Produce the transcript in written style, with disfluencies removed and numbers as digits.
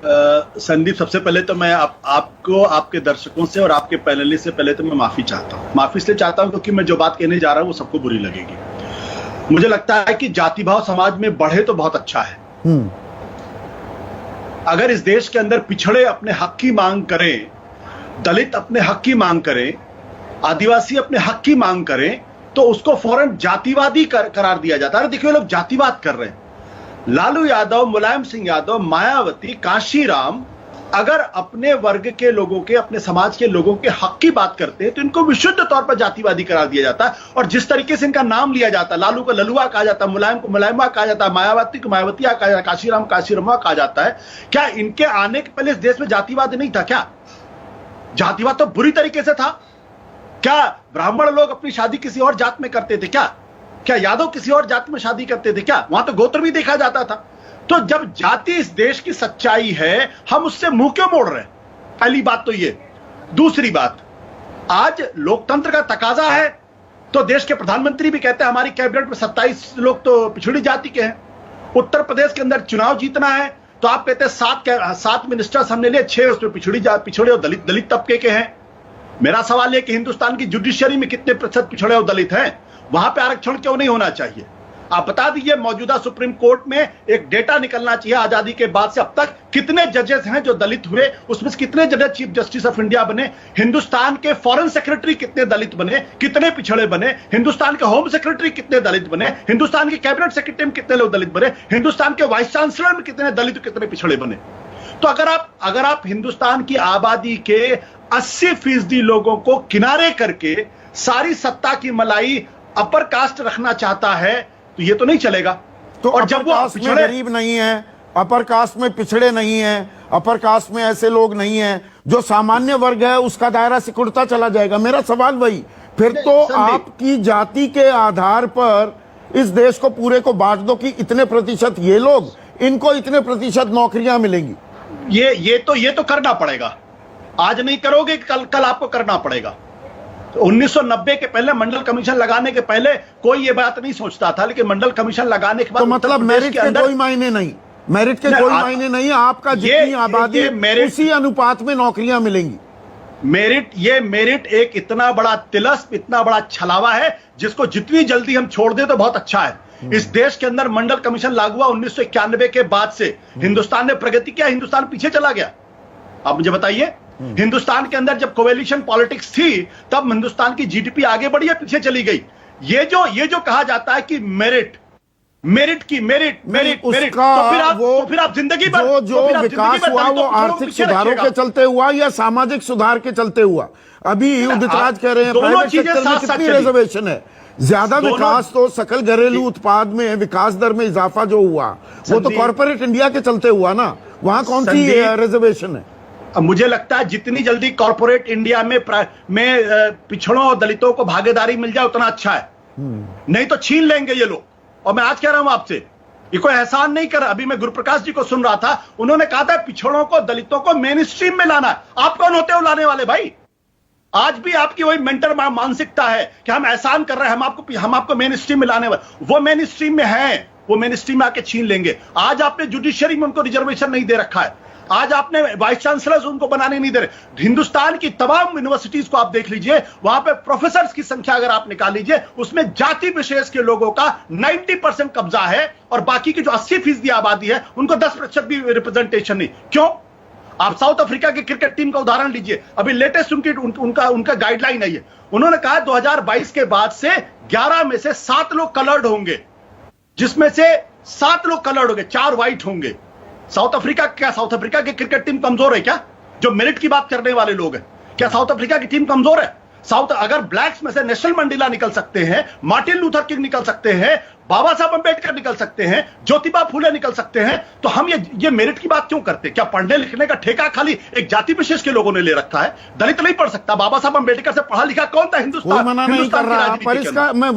संदीप, सबसे पहले तो मैं आपको, आपके दर्शकों से और आपके पैनलिस्ट से पहले तो मैं माफी चाहता हूं। माफी इसलिए चाहता हूं क्योंकि मैं जो बात कहने जा रहा हूं वो सबको बुरी लगेगी। मुझे लगता है कि जाति भाव समाज में बढ़े तो बहुत अच्छा है। अगर इस देश के अंदर पिछड़े अपने हक की मांग करें, दलित अपने हक की मांग करें, आदिवासी अपने हक की मांग करें, तो उसको फौरन जातिवादी करार दिया जाता है। देखिए, लोग जातिवाद कर रहे हैं। लालू यादव, मुलायम सिंह यादव, मायावती, काशीराम अगर अपने वर्ग के लोगों के, अपने समाज के लोगों के हक की बात करते हैं तो इनको विशुद्ध तौर पर जातिवादी करार दिया जाता है। और जिस तरीके से इनका नाम लिया जाता है, लालू को ललुआ कहा जाता है, मुलायम को मुलायमा कहा जाता है, मायावती को मायावतिया कहा जाता है, काशीराम काशीरमवा कहा जाता है। क्या इनके आने के पहले इस देश में जातिवाद नहीं था? क्या जातिवाद तो बुरी तरीके से था। क्या ब्राह्मण लोग अपनी शादी किसी और जात में करते थे? क्या यादव किसी और जाति में शादी करते थे? क्या वहां तो गोत्र भी देखा जाता था। तो जब जाति इस देश की सच्चाई है, हम उससे मुंह क्यों मोड़ रहे हैं? पहली बात तो ये। दूसरी बात, आज लोकतंत्र का तकाजा है तो देश के प्रधानमंत्री भी कहते हैं हमारी कैबिनेट में 27 लोग तो पिछड़ी जाति के हैं। उत्तर प्रदेश के अंदर चुनाव जीतना है तो आप कहते हैं 7 मिनिस्टर्स हमने लिए, 6 उसमें पिछड़े और दलित तबके के हैं। मेरा सवाल है कि हिंदुस्तान की जुडिशियरी में कितने प्रतिशत पिछड़े और दलित हैं? वहां पे आरक्षण क्यों नहीं होना चाहिए? आप बता दीजिए। मौजूदा सुप्रीम कोर्ट में एक डेटा निकलना चाहिए, आजादी के बाद से अब तक कितने जजेस हैं जो दलित हुए, उसमें से कितने जजेस चीफ जस्टिस ऑफ इंडिया बने, हिंदुस्तान के फॉरेन सेक्रेटरी कितने दलित बने, कितने पिछड़े बने, हिंदुस्तान के होम सेक्रेटरी कितने दलित बने, हिंदुस्तान के कैबिनेट सेक्रेटरी में कितने लोग दलित बने, हिंदुस्तान के वाइस चांसलर में कितने दलित, कितने पिछड़े बने। तो अगर आप हिंदुस्तान की आबादी के 80% लोगों को किनारे करके सारी सत्ता की मलाई अपर कास्ट रखना चाहता है तो ये तो नहीं चलेगा। तो और जब वो पिछड़े गरीब नहीं है, अपर कास्ट में पिछड़े नहीं है, अपर कास्ट में ऐसे लोग नहीं हैं, जो सामान्य वर्ग है उसका दायरा सिकुड़ता चला जाएगा। मेरा सवाल वही, फिर तो आपकी जाति के आधार पर इस देश को पूरे को बांट दो कि इतने प्रतिशत ये लोग, इनको इतने प्रतिशत नौकरियां मिलेंगी। ये तो करना पड़ेगा। आज नहीं करोगे, कल आपको करना पड़ेगा। 1990 के पहले मंडल कमीशन लगाने के पहले कोई ये बात नहीं सोचता था, लेकिन मंडल कमीशन लगाने के बाद तो मतलब मेरिट के कोई मायने नहीं, मेरिट के कोई मायने नहीं, आपका जितनी आबादी उसी अनुपात में नौकरियां मिलेंगी। मेरिट एक इतना बड़ा तिलस्म, इतना बड़ा छलावा है जिसको जितनी जल्दी हम छोड़ दें तो बहुत अच्छा है। इस देश के अंदर मंडल कमीशन लागू हुआ 1991 के बाद से हिंदुस्तान ने प्रगति किया, हिंदुस्तान पीछे चला गया? आप मुझे बताइए। हिंदुस्तान के अंदर जब कोवेलिशन पॉलिटिक्स थी तब हिंदुस्तान की जीडीपी आगे बढ़ी या पीछे चली गई? ये जो कहा जाता है कि मेरिट तो फिर आप जिंदगी भर जो विकास हुआ वो आर्थिक सुधारों के चलते हुआ या सामाजिक सुधार के चलते हुआ? अभी उदित राज कह रहे हैं प्राइवेट सेक्टर में कितनी रिजर्वेशन है? ज्यादा विकास तो सकल घरेलू उत्पाद में विकास दर में इजाफा जो हुआ वो तो कॉर्पोरेट इंडिया के चलते हुआ ना, वहां कौन सी रिजर्वेशन है? मुझे लगता है जितनी जल्दी कॉर्पोरेट इंडिया में पिछड़ों और दलितों को भागीदारी मिल जाए उतना अच्छा है, नहीं तो छीन लेंगे ये लोग। और मैं आज कह रहा हूं आपसे, ये कोई एहसान नहीं कर। अभी मैं गुरुप्रकाश जी को सुन रहा था, उन्होंने कहा था पिछड़ों को, दलितों को मेन स्ट्रीम में लाना है। आप कौन होते हो लाने वाले भाई? आज भी आपकी वही मेंटर मानसिकता है कि हम एहसान कर रहे हैं, हम आपको मेन स्ट्रीम में लाने वाले। वो मेन स्ट्रीम में है, वो मेन स्ट्रीम में आके छीन लेंगे। आज आपने जुडिशियरी में उनको रिजर्वेशन नहीं दे रखा है, आज आपने वाइस चांसलर्स उनको बनाने नहीं दे रहे। हिंदुस्तान की तमाम यूनिवर्सिटीज को आप देख लीजिए, वहां पे प्रोफेसर्स की संख्या अगर आप निकाल लीजिए, उसमें जाति विशेष के लोगों का 90% कब्जा है और बाकी की जो 80% आबादी है उनको 10% भी रिप्रेजेंटेशन नहीं। क्यों? आप साउथ अफ्रीका की क्रिकेट टीम का उदाहरण लीजिए। अभी लेटेस्ट उनका गाइडलाइन है ये। उन्होंने कहा 2022 के बाद से 11 में से 7 लोग कलर्ड होंगे, जिसमें से 7 लोग कलर्ड होंगे, 4 व्हाइट होंगे। साउथ अफ्रीका की क्रिकेट टीम कमजोर है क्या? जो मेरिट की बात करने वाले लोग हैं, क्या साउथ अफ्रीका की टीम कमजोर है? अगर ब्लैक्स में से नेशनल मंडेला निकल सकते हैं, मार्टिन लूथर किंग निकल सकते हैं, बाबा साहब अंबेडकर निकल सकते हैं, ज्योतिबा फूले निकल सकते हैं, तो हम ये मेरिट की बात क्यों करते? क्या पढ़ने लिखने का ठेका खाली एक जाति विशेष के लोगों ने ले रखा है? दलित नहीं पढ़ सकता? बाबा साहब अंबेडकर से पढ़ा लिखा कौन था हिंदुस्तान? मना नहीं कर रहा, पर इसका मैं